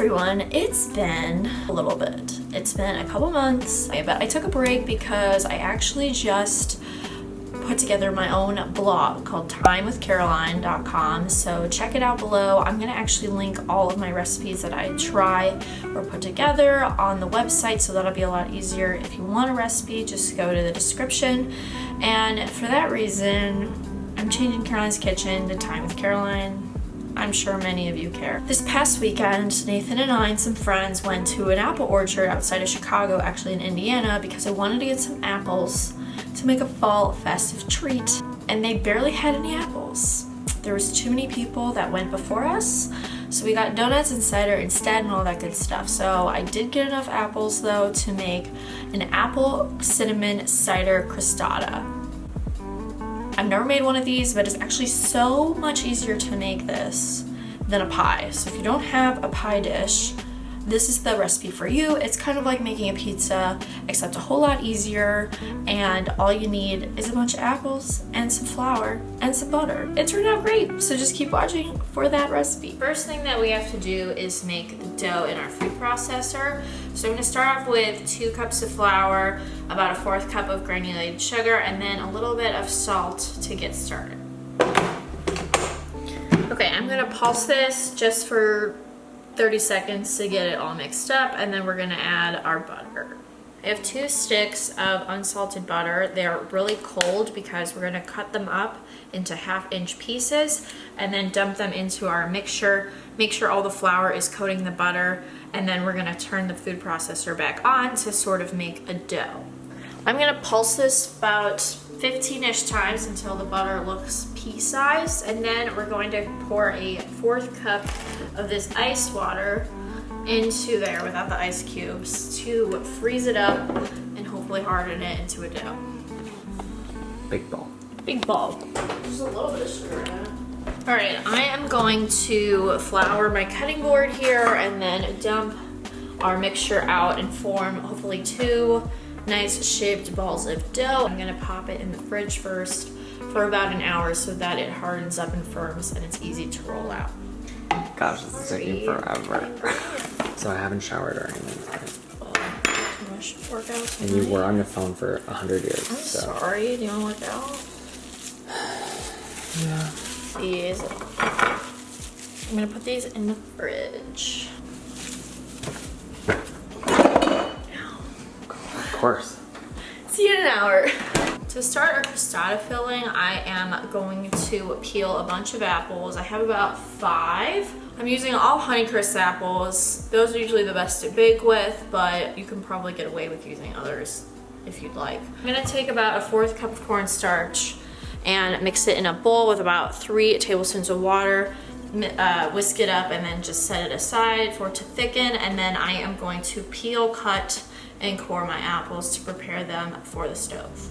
everyone, it's been a little bit. It's been a couple months, but I took a break because I actually just put together my own blog called timewithcaroline.com, so check it out below. I'm gonna actually link all of my recipes that I try or put together on the website, so that'll be a lot easier. If you want a recipe, just go to the description. And for that reason, I'm changing Caroline's Kitchen to Time with Caroline. I'm sure many of you care. This past weekend, Nathan and I and some friends went to an apple orchard outside of Chicago, actually in Indiana, because I wanted to get some apples to make a fall festive treat. And they barely had any apples. There was too many people that went before us, so we got donuts and cider instead and all that good stuff. So I did get enough apples though to make an apple cinnamon cider crostata. I've never made one of these, but it's actually so much easier to make this than a pie. So if you don't have a pie dish, this is the recipe for you. It's kind of like making a pizza, except a whole lot easier, and all you need is a bunch of apples and some flour and some butter. It turned out great, so just keep watching for that recipe. First thing that we have to do is make the dough in our food processor. So I'm gonna start off with 2 cups of flour, about a 1/4 cup of granulated sugar, and then a little bit of salt to get started. Okay, I'm gonna pulse this just for 30 seconds to get it all mixed up, and then we're gonna add our butter. I have 2 sticks of unsalted butter. They're really cold because we're gonna cut them up into 1/2-inch pieces and then dump them into our mixture. Make sure all the flour is coating the butter, and then we're gonna turn the food processor back on to sort of make a dough. I'm gonna pulse this about 15-ish times until the butter looks pea-sized, and then we're going to pour a 1/4 cup of this ice water into there without the ice cubes to freeze it up and hopefully harden it into a dough. Big ball. Big ball. There's a little bit of sugar in it. All right, I am going to flour my cutting board here and then dump our mixture out and form hopefully 2 nice shaped balls of dough. I'm gonna pop it in the fridge first for about an hour so that it hardens up and firms and it's easy to roll out. Gosh, this is taking forever. So I haven't showered or anything today. Too much workout tonight. And you were on the phone for 100 years. I'm sorry, do you wanna work out? Yeah. These. I'm gonna put these in the fridge. Of course. See you in an hour. To start our crostata filling, I am going to peel a bunch of apples. I have about 5. I'm using all Honeycrisp apples. Those are usually the best to bake with, but you can probably get away with using others if you'd like. I'm gonna take about a 1/4 cup of cornstarch and mix it in a bowl with about 3 tablespoons of water. Whisk it up and then just set it aside for it to thicken, and then I am going to peel, cut, and core my apples to prepare them for the stove.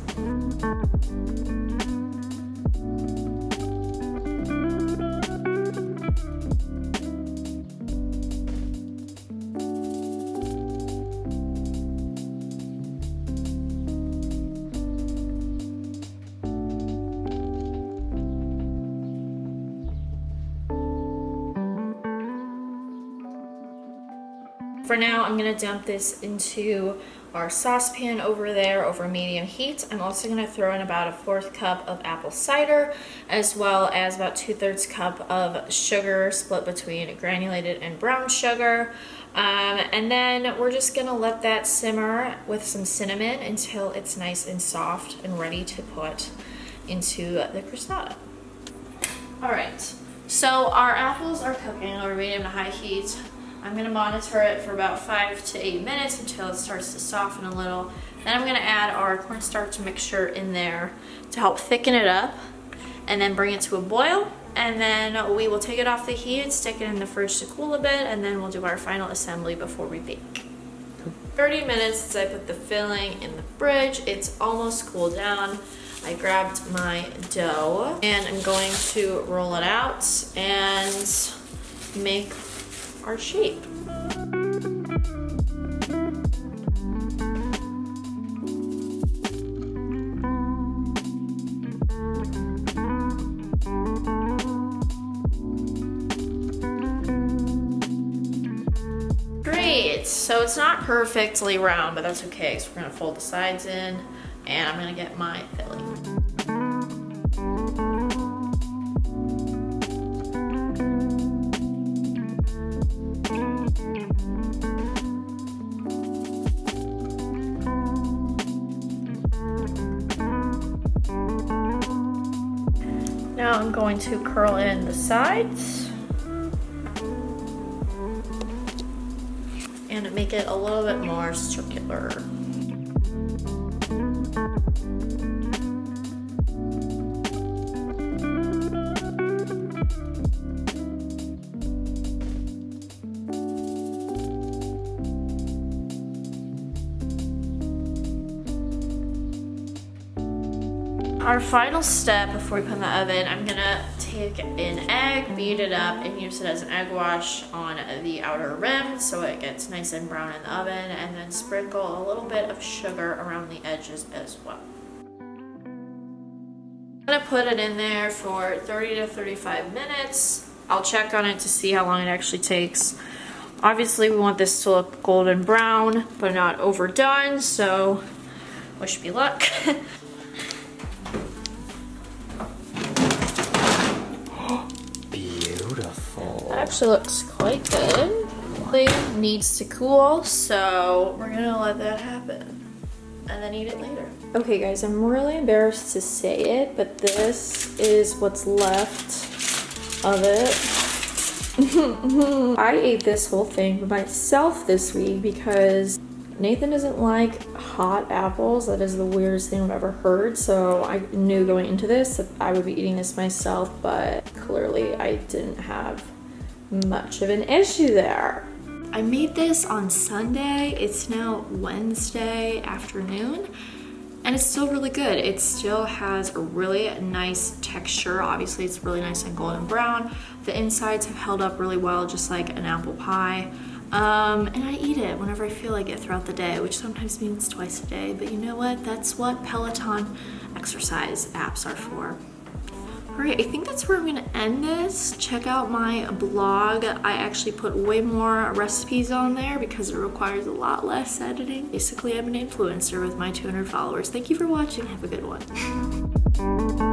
For now, I'm gonna dump this into our saucepan over there over medium heat. I'm also gonna throw in about a 1/4 cup of apple cider, as well as about 2/3 cup of sugar split between granulated and brown sugar. And then we're just gonna let that simmer with some cinnamon until it's nice and soft and ready to put into the crostata. All right, so our apples are cooking over medium to high heat. I'm gonna monitor it for about 5 to 8 minutes until it starts to soften a little. Then I'm gonna add our cornstarch mixture in there to help thicken it up, and then bring it to a boil. And then we will take it off the heat, stick it in the fridge to cool a bit, and then we'll do our final assembly before we bake. 30 minutes since I put the filling in the fridge. It's almost cooled down. I grabbed my dough and I'm going to roll it out and make our shape. So it's not perfectly round, but that's okay. So we're gonna fold the sides in and I'm gonna get my filling. Now I'm going to curl in the sides and make it a little bit more circular. Our final step before we put in the oven, I'm gonna take an egg, beat it up, and use it as an egg wash on the outer rim so it gets nice and brown in the oven, and then sprinkle a little bit of sugar around the edges as well. I'm gonna put it in there for 30 to 35 minutes. I'll check on it to see how long it actually takes. Obviously, we want this to look golden brown, but not overdone, so wish me luck. Beautiful. It actually looks quite good. It needs to cool, so we're gonna let that happen and then eat it later. Okay guys, I'm really embarrassed to say it, but this is what's left of it. I ate this whole thing by myself this week because Nathan doesn't like hot apples. That is the weirdest thing I've ever heard. So I knew going into this that I would be eating this myself, but clearly I didn't have much of an issue there. I made this on Sunday. It's now Wednesday afternoon, and it's still really good. It still has a really nice texture. Obviously, it's really nice and golden brown. The insides have held up really well, just like an apple pie. And I eat it whenever I feel like it throughout the day, which sometimes means twice a day, but you know what? That's what Peloton exercise apps are for. All right, I think that's where I'm gonna end this. Check out my blog. I actually put way more recipes on there because it requires a lot less editing. Basically, I'm an influencer with my 200 followers. Thank you for watching. Have a good one.